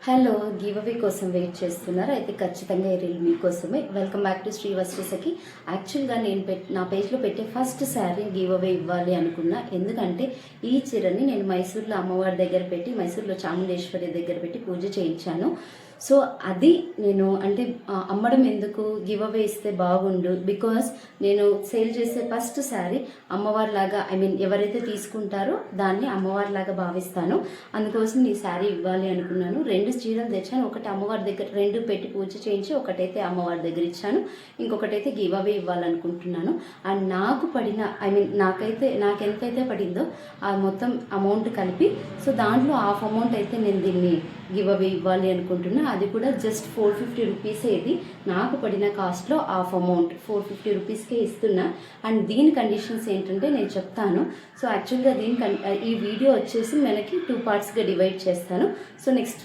Hello give away కోసం wait చేస్తున్నారు అయితే ఖచ్చితంగా ఈ రీల్ మీకోసమే. Welcome back to Shri Vastrasakhi. యాక్చువల్గా నేను నా పేజ్లో పెట్టే ఫస్ట్ శారీ గివ్ అవే ఇవ్వాలి అనుకున్నా. ఎందుకంటే ఈ చీరని నేను మైసూర్లో అమ్మవారి దగ్గర పెట్టి, మైసూర్లో చాముండేశ్వరి దగ్గర పెట్టి పూజ చేయించాను. సో అది నేను అంటే అమ్మడం ఎందుకు, గివ్ అవే ఇస్తే బాగుండు. బికాస్ నేను సేల్ చేసే ఫస్ట్ శారీ అమ్మవారిలాగా, ఎవరైతే తీసుకుంటారో దాన్ని అమ్మవారిలాగా భావిస్తాను. అందుకోసం ఈ శారీ ఇవ్వాలి అనుకున్నాను. 2 చీరలు తెచ్చాను. ఒకటి అమ్మవారి దగ్గర 2 పెట్టి పూజ చేయించి, ఒకటైతే అమ్మవారి దగ్గర ఇచ్చాను, ఇంకొకటైతే గివ్ అవే ఇవ్వాలనుకుంటున్నాను. అండ్ నాకు పడిన నాకు ఎంతైతే పడిందో ఆ మొత్తం అమౌంట్ కలిపి, సో దాంట్లో హాఫ్ అమౌంట్ అయితే నేను దీన్ని గివ్ అవే ఇవ్వాలి అనుకుంటున్నా. అది కూడా జస్ట్ 450 రూపీసే. ఇది నాకు పడిన కాస్ట్లో హాఫ్ అమౌంట్ 450 రూపీస్కే ఇస్తున్నా. అండ్ దీని కండిషన్స్ ఏంటంటే నేను చెప్తాను. సో యాక్చువల్గా ఈ వీడియో వచ్చేసి మనకి 2 పార్ట్స్గా డివైడ్ చేస్తాను. So next